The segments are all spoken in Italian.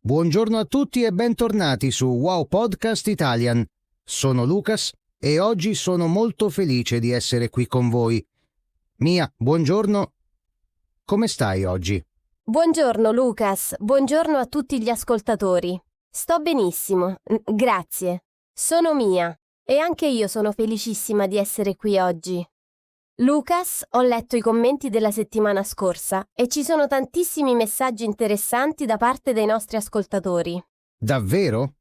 Buongiorno a tutti e bentornati su Wow Podcast Italian. Sono Lucas e oggi sono molto felice di essere qui con voi. Mia, buongiorno. Come stai oggi? Buongiorno Lucas, buongiorno a tutti gli ascoltatori. Sto benissimo, grazie. Sono Mia e anche io sono felicissima di essere qui oggi. Lucas, ho letto i commenti della settimana scorsa e ci sono tantissimi messaggi interessanti da parte dei nostri ascoltatori. Davvero?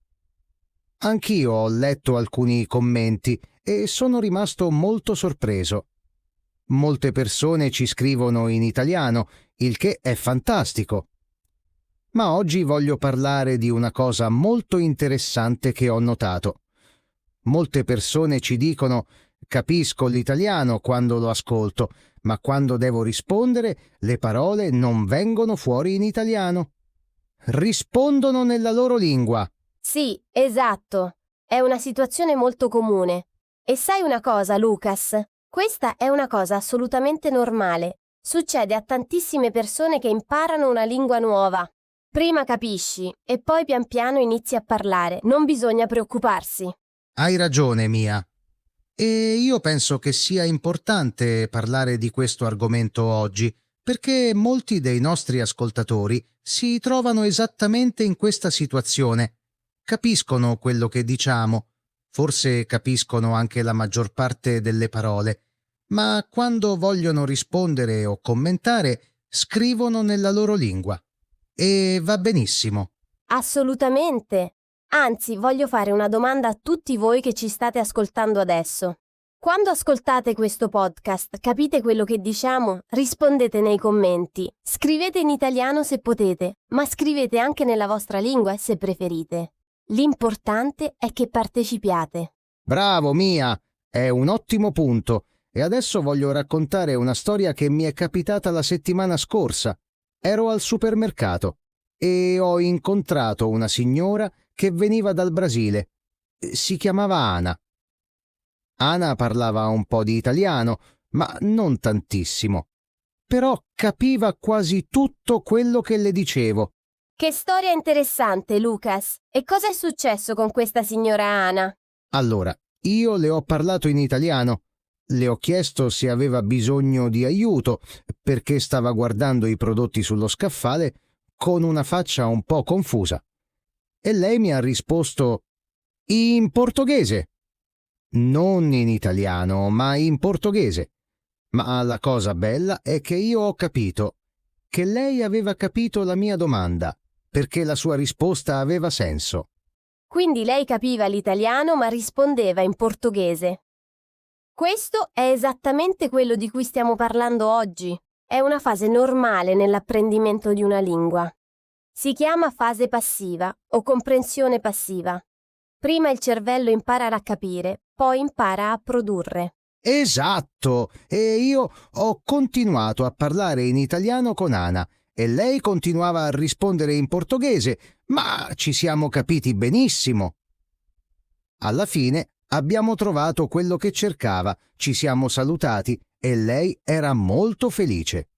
Anch'io ho letto alcuni commenti e sono rimasto molto sorpreso. Molte persone ci scrivono in italiano, il che è fantastico. Ma oggi voglio parlare di una cosa molto interessante che ho notato. Molte persone ci dicono: capisco l'italiano quando lo ascolto, ma quando devo rispondere le parole non vengono fuori in italiano. Rispondono nella loro lingua. Sì, esatto. È una situazione molto comune. E sai una cosa, Lucas? Questa è una cosa assolutamente normale. Succede a tantissime persone che imparano una lingua nuova. Prima capisci e poi pian piano inizi a parlare. Non bisogna preoccuparsi. Hai ragione, Mia. E io penso che sia importante parlare di questo argomento oggi, perché molti dei nostri ascoltatori si trovano esattamente in questa situazione. Capiscono quello che diciamo, forse capiscono anche la maggior parte delle parole, ma quando vogliono rispondere o commentare, scrivono nella loro lingua. E va benissimo. Assolutamente. Anzi, voglio fare una domanda a tutti voi che ci state ascoltando adesso. Quando ascoltate questo podcast, capite quello che diciamo? Rispondete nei commenti. Scrivete in italiano se potete, ma scrivete anche nella vostra lingua se preferite. L'importante è che partecipiate. Bravo, Mia! È un ottimo punto. E adesso voglio raccontare una storia che mi è capitata la settimana scorsa. Ero al supermercato e ho incontrato una signora che veniva dal Brasile. Si chiamava Ana. Ana parlava un po' di italiano, ma non tantissimo. Però capiva quasi tutto quello che le dicevo. Che storia interessante, Lucas. E cosa è successo con questa signora Ana? Allora, io le ho parlato in italiano. Le ho chiesto se aveva bisogno di aiuto, perché stava guardando i prodotti sullo scaffale con una faccia un po' confusa. E lei mi ha risposto in portoghese. Non in italiano, ma in portoghese. Ma la cosa bella è che io ho capito che lei aveva capito la mia domanda, perché la sua risposta aveva senso. Quindi lei capiva l'italiano ma rispondeva in portoghese. Questo è esattamente quello di cui stiamo parlando oggi. È una fase normale nell'apprendimento di una lingua. Si chiama fase passiva o comprensione passiva. Prima il cervello impara a capire, poi impara a produrre. Esatto! E io ho continuato a parlare in italiano con Ana e lei continuava a rispondere in portoghese, ma ci siamo capiti benissimo. Alla fine abbiamo trovato quello che cercava, ci siamo salutati e lei era molto felice.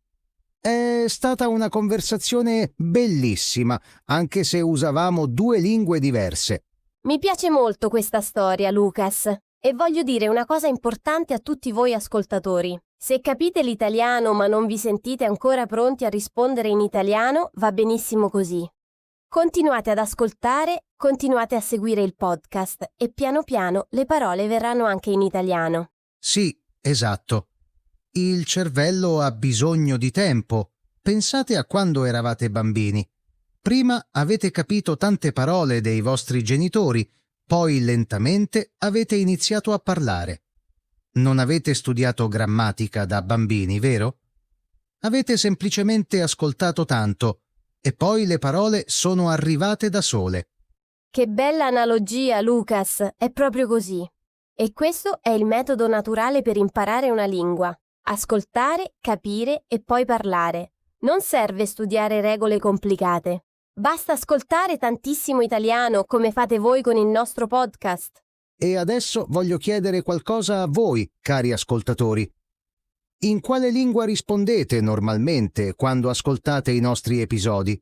È stata una conversazione bellissima, anche se usavamo due lingue diverse. Mi piace molto questa storia, Lucas. E voglio dire una cosa importante a tutti voi ascoltatori. Se capite l'italiano ma non vi sentite ancora pronti a rispondere in italiano, va benissimo così. Continuate ad ascoltare, continuate a seguire il podcast e piano piano le parole verranno anche in italiano. Sì, esatto. Il cervello ha bisogno di tempo. Pensate a quando eravate bambini. Prima avete capito tante parole dei vostri genitori, poi lentamente avete iniziato a parlare. Non avete studiato grammatica da bambini, vero? Avete semplicemente ascoltato tanto e poi le parole sono arrivate da sole. Che bella analogia, Lucas, è proprio così. E questo è il metodo naturale per imparare una lingua. Ascoltare, capire e poi parlare. Non serve studiare regole complicate. Basta ascoltare tantissimo italiano come fate voi con il nostro podcast. E adesso voglio chiedere qualcosa a voi, cari ascoltatori. In quale lingua rispondete normalmente quando ascoltate i nostri episodi?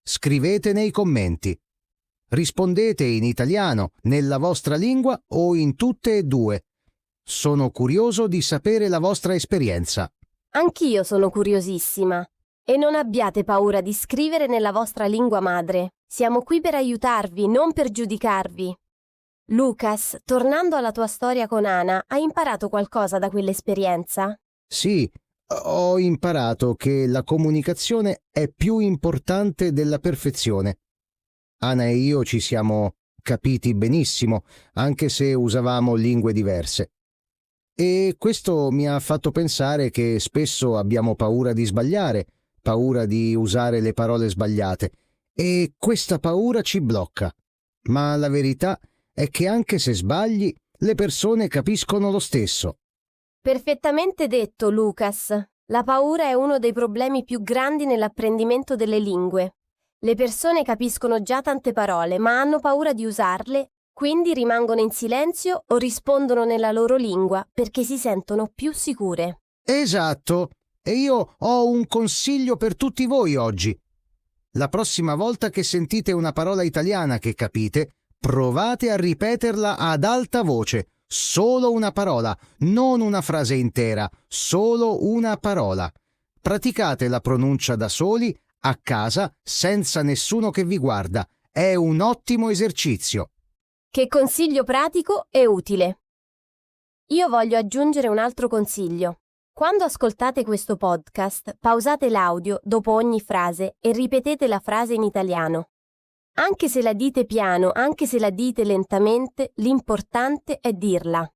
Scrivete nei commenti. Rispondete in italiano, nella vostra lingua o in tutte e due. Sono curioso di sapere la vostra esperienza. Anch'io sono curiosissima. E non abbiate paura di scrivere nella vostra lingua madre. Siamo qui per aiutarvi, non per giudicarvi. Lucas, tornando alla tua storia con Ana, hai imparato qualcosa da quell'esperienza? Sì, ho imparato che la comunicazione è più importante della perfezione. Ana e io ci siamo capiti benissimo, anche se usavamo lingue diverse. E questo mi ha fatto pensare che spesso abbiamo paura di sbagliare, paura di usare le parole sbagliate, e questa paura ci blocca. Ma la verità è che anche se sbagli, le persone capiscono lo stesso. Perfettamente detto, Lucas. La paura è uno dei problemi più grandi nell'apprendimento delle lingue. Le persone capiscono già tante parole, ma hanno paura di usarle, quindi rimangono in silenzio o rispondono nella loro lingua perché si sentono più sicure. Esatto, e io ho un consiglio per tutti voi oggi. La prossima volta che sentite una parola italiana che capite, provate a ripeterla ad alta voce. Solo una parola, non una frase intera, solo una parola. Praticate la pronuncia da soli, a casa, senza nessuno che vi guarda. È un ottimo esercizio. Che consiglio pratico e utile. Io voglio aggiungere un altro consiglio. Quando ascoltate questo podcast, pausate l'audio dopo ogni frase e ripetete la frase in italiano. Anche se la dite piano, anche se la dite lentamente, l'importante è dirla.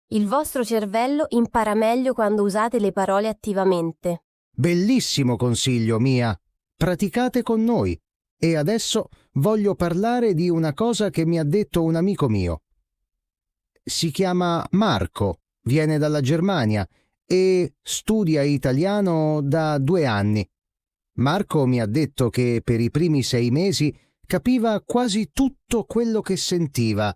Il vostro cervello impara meglio quando usate le parole attivamente. Bellissimo consiglio, Mia. Praticate con noi. E adesso voglio parlare di una cosa che mi ha detto un amico mio. Si chiama Marco, viene dalla Germania e studia italiano da 2 anni. Marco mi ha detto che per i primi 6 mesi capiva quasi tutto quello che sentiva,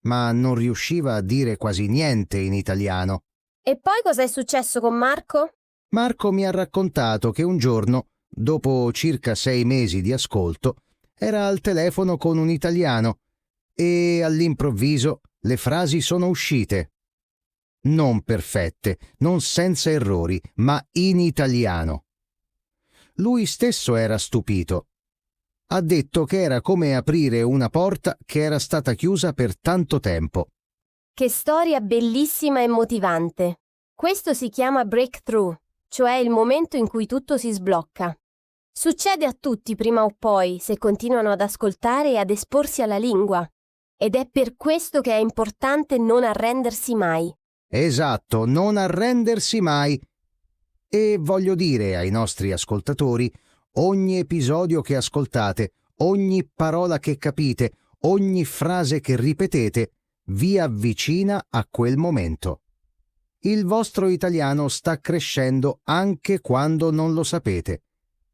ma non riusciva a dire quasi niente in italiano. E poi cosa è successo con Marco? Marco mi ha raccontato che un giorno, dopo circa 6 mesi di ascolto, era al telefono con un italiano e all'improvviso le frasi sono uscite. Non perfette, non senza errori, ma in italiano. Lui stesso era stupito. Ha detto che era come aprire una porta che era stata chiusa per tanto tempo. Che storia bellissima e motivante. Questo si chiama breakthrough, cioè il momento in cui tutto si sblocca. Succede a tutti prima o poi se continuano ad ascoltare e ad esporsi alla lingua. Ed è per questo che è importante non arrendersi mai. Esatto, non arrendersi mai. E voglio dire ai nostri ascoltatori, ogni episodio che ascoltate, ogni parola che capite, ogni frase che ripetete, vi avvicina a quel momento. Il vostro italiano sta crescendo anche quando non lo sapete.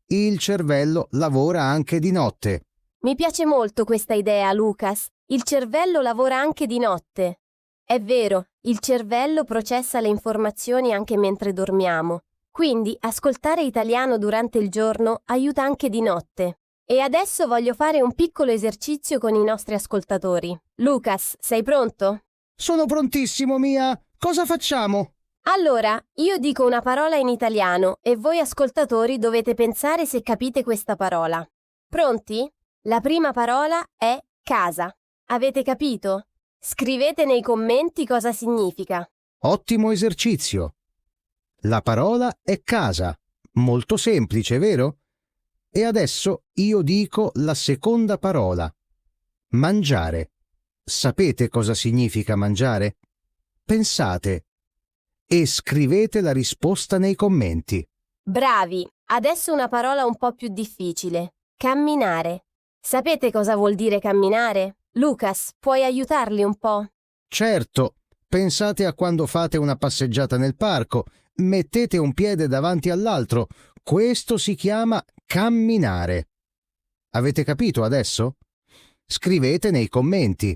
Il cervello lavora anche di notte. Mi piace molto questa idea, Lucas. Il cervello lavora anche di notte. È vero, il cervello processa le informazioni anche mentre dormiamo. Quindi ascoltare italiano durante il giorno aiuta anche di notte. E adesso voglio fare un piccolo esercizio con i nostri ascoltatori. Lucas, sei pronto? Sono prontissimo, Mia. Cosa facciamo? Allora, io dico una parola in italiano e voi ascoltatori dovete pensare se capite questa parola. Pronti? La prima parola è casa. Avete capito? Scrivete nei commenti cosa significa. Ottimo esercizio. La parola è casa. Molto semplice, vero? E adesso io dico la seconda parola. Mangiare. Sapete cosa significa mangiare? Pensate e scrivete la risposta nei commenti. Bravi! Adesso una parola un po' più difficile. Camminare. Sapete cosa vuol dire camminare? Lucas, puoi aiutarli un po'? Certo, pensate a quando fate una passeggiata nel parco, mettete un piede davanti all'altro. Questo si chiama camminare. Avete capito adesso? Scrivete nei commenti.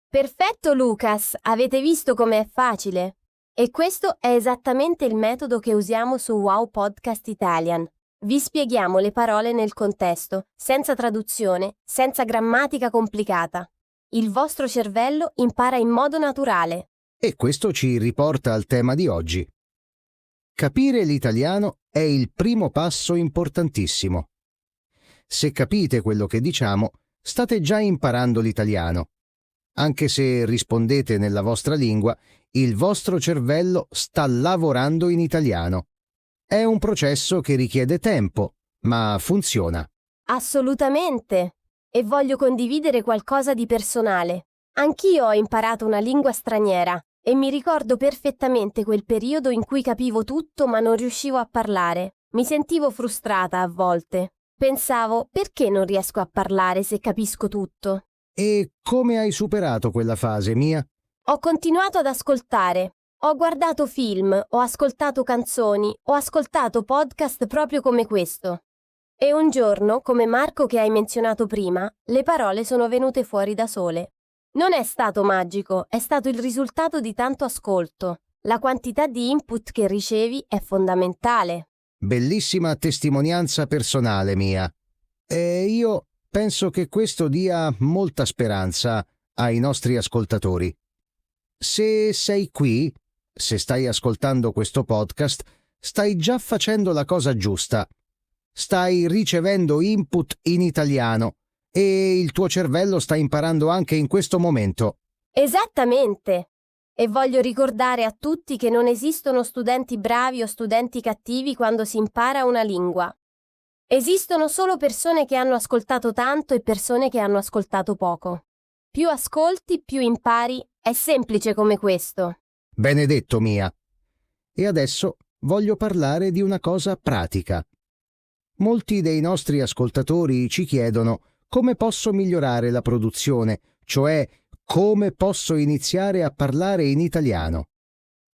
Perfetto, Lucas! Avete visto com'è facile? E questo è esattamente il metodo che usiamo su Wow Podcast Italian. Vi spieghiamo le parole nel contesto, senza traduzione, senza grammatica complicata. Il vostro cervello impara in modo naturale. E questo ci riporta al tema di oggi. Capire l'italiano è il primo passo importantissimo. Se capite quello che diciamo, state già imparando l'italiano. Anche se rispondete nella vostra lingua, il vostro cervello sta lavorando in italiano. È un processo che richiede tempo, ma funziona. Assolutamente. E voglio condividere qualcosa di personale. Anch'io ho imparato una lingua straniera e mi ricordo perfettamente quel periodo in cui capivo tutto ma non riuscivo a parlare. Mi sentivo frustrata a volte. Pensavo, perché non riesco a parlare se capisco tutto? E come hai superato quella fase, Mia? Ho continuato ad ascoltare. Ho guardato film, ho ascoltato canzoni, ho ascoltato podcast proprio come questo. E un giorno, come Marco che hai menzionato prima, le parole sono venute fuori da sole. Non è stato magico, è stato il risultato di tanto ascolto. La quantità di input che ricevi è fondamentale. Bellissima testimonianza personale, Mia. E io penso che questo dia molta speranza ai nostri ascoltatori. Se sei qui, se stai ascoltando questo podcast, stai già facendo la cosa giusta. Stai ricevendo input in italiano e il tuo cervello sta imparando anche in questo momento. Esattamente. E voglio ricordare a tutti che non esistono studenti bravi o studenti cattivi quando si impara una lingua. Esistono solo persone che hanno ascoltato tanto e persone che hanno ascoltato poco. Più ascolti, più impari. È semplice come questo. Benedetto, Mia. E adesso voglio parlare di una cosa pratica. Molti dei nostri ascoltatori ci chiedono come posso migliorare la produzione, cioè come posso iniziare a parlare in italiano.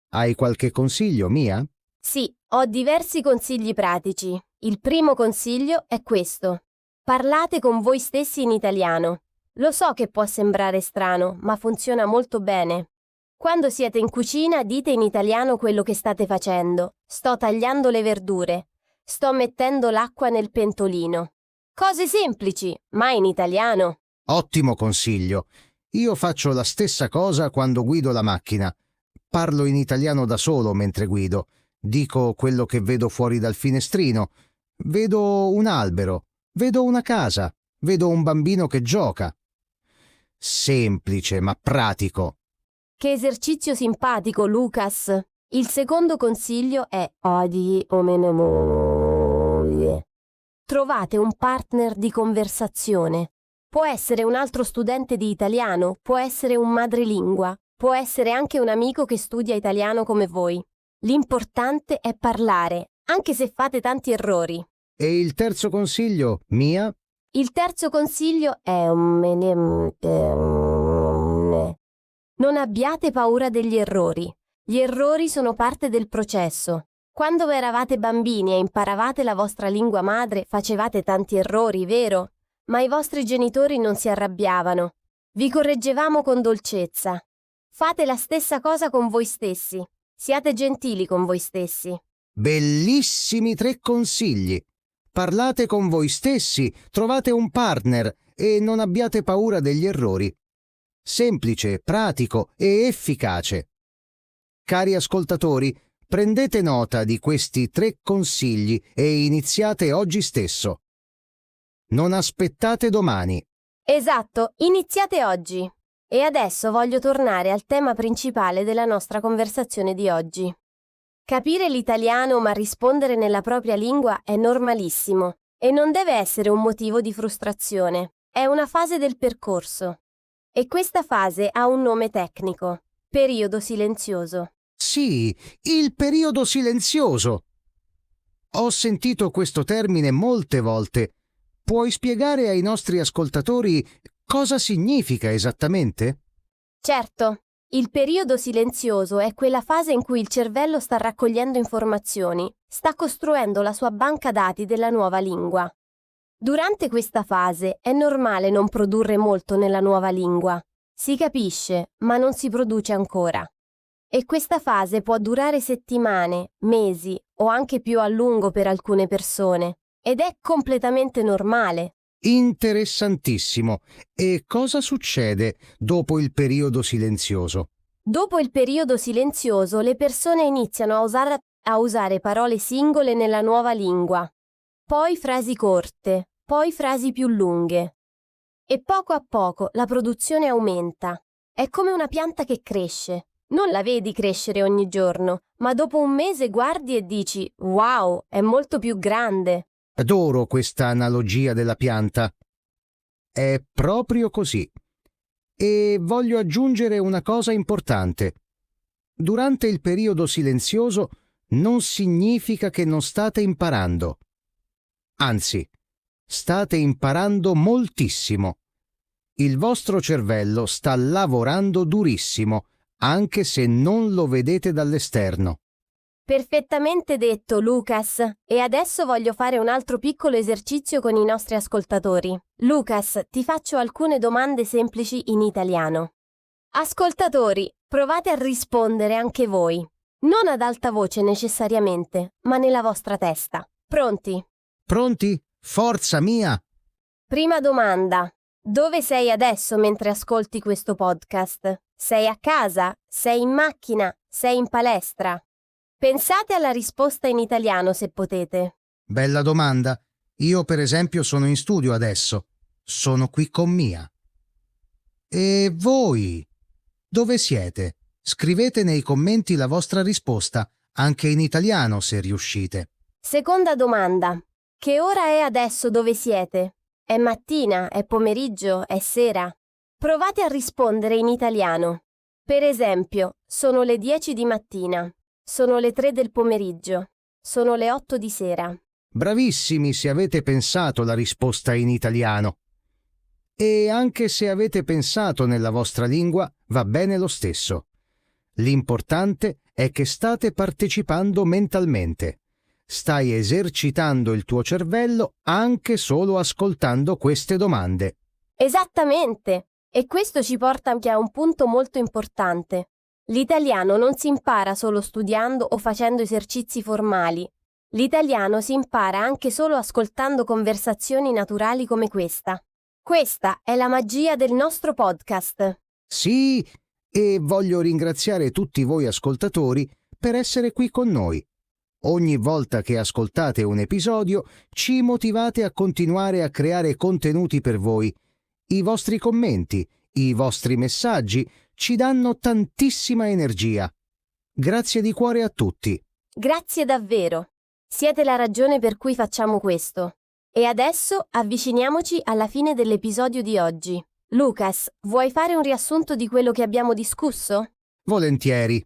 Hai qualche consiglio, Mia? Sì, ho diversi consigli pratici. Il primo consiglio è questo. Parlate con voi stessi in italiano. Lo so che può sembrare strano, ma funziona molto bene. Quando siete in cucina, dite in italiano quello che state facendo. Sto tagliando le verdure. Sto mettendo l'acqua nel pentolino. Cose semplici, ma in italiano. Ottimo consiglio. Io faccio la stessa cosa quando guido la macchina. Parlo in italiano da solo mentre guido. Dico quello che vedo fuori dal finestrino. Vedo un albero. Vedo una casa. Vedo un bambino che gioca. Semplice ma pratico. Che esercizio simpatico, Lucas. Il secondo consiglio è odi o meno moglie. Trovate un partner di conversazione. Può essere un altro studente di italiano, può essere un madrelingua, può essere anche un amico che studia italiano come voi. L'importante è parlare, anche se fate tanti errori. E il terzo consiglio, Mia? Il terzo consiglio è non abbiate paura degli errori. Gli errori sono parte del processo. Quando eravate bambini e imparavate la vostra lingua madre, facevate tanti errori, vero? Ma i vostri genitori non si arrabbiavano. Vi correggevamo con dolcezza. Fate la stessa cosa con voi stessi. Siate gentili con voi stessi. Bellissimi 3 consigli. Parlate con voi stessi, trovate un partner e non abbiate paura degli errori. Semplice, pratico e efficace. Cari ascoltatori, prendete nota di questi 3 consigli e iniziate oggi stesso. Non aspettate domani. Esatto, iniziate oggi. E adesso voglio tornare al tema principale della nostra conversazione di oggi. Capire l'italiano ma rispondere nella propria lingua è normalissimo e non deve essere un motivo di frustrazione. È una fase del percorso. E questa fase ha un nome tecnico: periodo silenzioso. Sì, il periodo silenzioso. Ho sentito questo termine molte volte. Puoi spiegare ai nostri ascoltatori cosa significa esattamente? Certo, il periodo silenzioso è quella fase in cui il cervello sta raccogliendo informazioni, sta costruendo la sua banca dati della nuova lingua. Durante questa fase è normale non produrre molto nella nuova lingua. Si capisce, ma non si produce ancora. E questa fase può durare settimane, mesi o anche più a lungo per alcune persone. Ed è completamente normale. Interessantissimo. E cosa succede dopo il periodo silenzioso? Dopo il periodo silenzioso, le persone iniziano a usare parole singole nella nuova lingua, poi frasi corte, poi frasi più lunghe. E poco a poco la produzione aumenta. È come una pianta che cresce. Non la vedi crescere ogni giorno, ma dopo un mese guardi e dici: «Wow, è molto più grande». Adoro questa analogia della pianta. È proprio così. E voglio aggiungere una cosa importante. Durante il periodo silenzioso non significa che non state imparando. Anzi, state imparando moltissimo. Il vostro cervello sta lavorando durissimo, anche se non lo vedete dall'esterno. Perfettamente detto, Lucas. E adesso voglio fare un altro piccolo esercizio con i nostri ascoltatori. Lucas, ti faccio alcune domande semplici in italiano. Ascoltatori, provate a rispondere anche voi. Non ad alta voce necessariamente, ma nella vostra testa. Pronti? Pronti? Forza mia! Prima domanda. Dove sei adesso mentre ascolti questo podcast? Sei a casa? Sei in macchina? Sei in palestra? Pensate alla risposta in italiano se potete. Bella domanda. Io, per esempio, sono in studio adesso. Sono qui con Mia. E voi? Dove siete? Scrivete nei commenti la vostra risposta, anche in italiano se riuscite. Seconda domanda. Che ora è adesso dove siete? È mattina? È pomeriggio? È sera? Provate a rispondere in italiano. Per esempio, sono le 10 di mattina. Sono le 3 del pomeriggio. Sono le 8 di sera. Bravissimi se avete pensato la risposta in italiano. E anche se avete pensato nella vostra lingua, va bene lo stesso. L'importante è che state partecipando mentalmente. Stai esercitando il tuo cervello anche solo ascoltando queste domande. Esattamente! E questo ci porta anche a un punto molto importante. L'italiano non si impara solo studiando o facendo esercizi formali. L'italiano si impara anche solo ascoltando conversazioni naturali come questa. Questa è la magia del nostro podcast. Sì, e voglio ringraziare tutti voi ascoltatori per essere qui con noi. Ogni volta che ascoltate un episodio, ci motivate a continuare a creare contenuti per voi. I vostri commenti, i vostri messaggi ci danno tantissima energia. Grazie di cuore a tutti. Grazie davvero. Siete la ragione per cui facciamo questo. E adesso avviciniamoci alla fine dell'episodio di oggi. Lucas, vuoi fare un riassunto di quello che abbiamo discusso? Volentieri.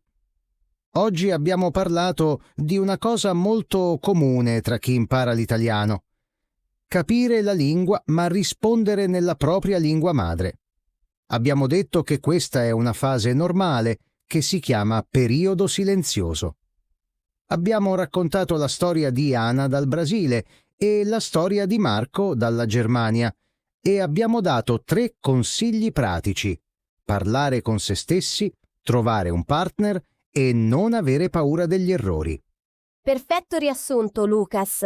Oggi abbiamo parlato di una cosa molto comune tra chi impara l'italiano. Capire la lingua ma rispondere nella propria lingua madre. Abbiamo detto che questa è una fase normale che si chiama periodo silenzioso. Abbiamo raccontato la storia di Ana dal Brasile e la storia di Marco dalla Germania e abbiamo dato 3 consigli pratici: parlare con se stessi, trovare un partner e non avere paura degli errori. Perfetto riassunto, Lucas.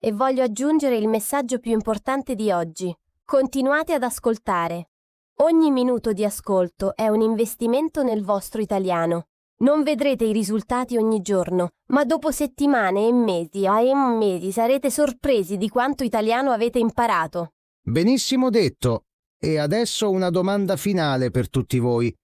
E voglio aggiungere il messaggio più importante di oggi. Continuate ad ascoltare. Ogni minuto di ascolto è un investimento nel vostro italiano. Non vedrete i risultati ogni giorno, ma dopo settimane e mesi sarete sorpresi di quanto italiano avete imparato. Benissimo detto. E adesso una domanda finale per tutti voi.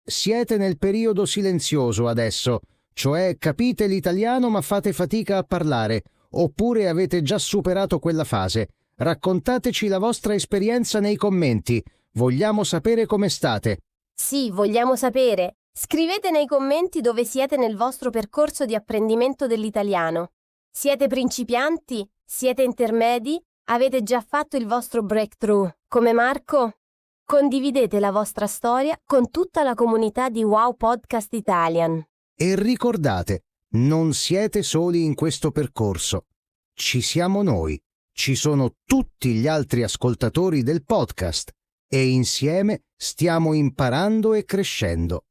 Siete nel periodo silenzioso adesso, cioè capite l'italiano ma fate fatica a parlare, oppure avete già superato quella fase? Raccontateci la vostra esperienza nei commenti. Vogliamo sapere come state. Sì, vogliamo sapere. Scrivete nei commenti dove siete nel vostro percorso di apprendimento dell'italiano. Siete principianti? Siete intermedi? Avete già fatto il vostro breakthrough, come Marco? Condividete la vostra storia con tutta la comunità di Wow Podcast Italian. E ricordate, non siete soli in questo percorso. Ci siamo noi, ci sono tutti gli altri ascoltatori del podcast e insieme stiamo imparando e crescendo.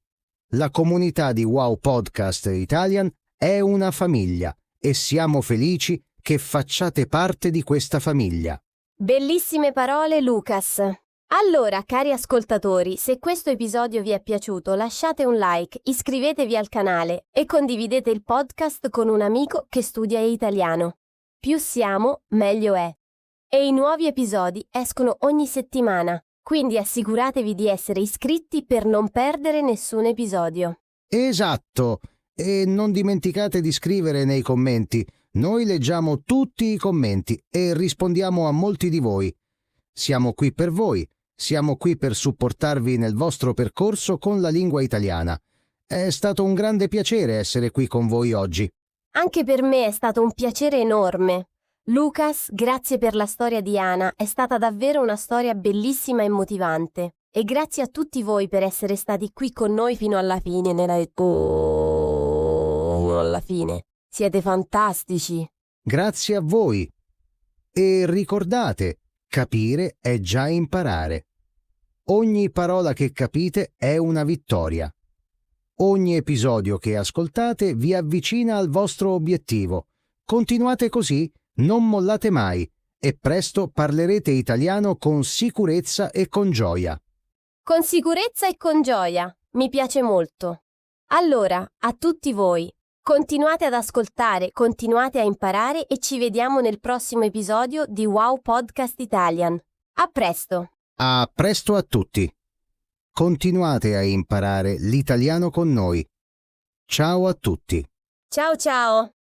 La comunità di Wow Podcast Italian è una famiglia e siamo felici che facciate parte di questa famiglia. Bellissime parole, Lucas. Allora, cari ascoltatori, se questo episodio vi è piaciuto, lasciate un like, iscrivetevi al canale e condividete il podcast con un amico che studia italiano. Più siamo, meglio è. E i nuovi episodi escono ogni settimana, quindi assicuratevi di essere iscritti per non perdere nessun episodio. Esatto! E non dimenticate di scrivere nei commenti. Noi leggiamo tutti i commenti e rispondiamo a molti di voi. Siamo qui per voi. Siamo qui per supportarvi nel vostro percorso con la lingua italiana. È stato un grande piacere essere qui con voi oggi. Anche per me è stato un piacere enorme. Lucas, grazie per la storia di Ana, è stata davvero una storia bellissima e motivante. E grazie a tutti voi per essere stati qui con noi fino alla fine. Alla fine. Siete fantastici. Grazie a voi. E ricordate, capire è già imparare. Ogni parola che capite è una vittoria. Ogni episodio che ascoltate vi avvicina al vostro obiettivo. Continuate così, non mollate mai e presto parlerete italiano con sicurezza e con gioia. Con sicurezza e con gioia. Mi piace molto. Allora, a tutti voi, continuate ad ascoltare, continuate a imparare e ci vediamo nel prossimo episodio di Wow Podcast Italian. A presto! A presto a tutti. Continuate a imparare l'italiano con noi. Ciao a tutti. Ciao ciao!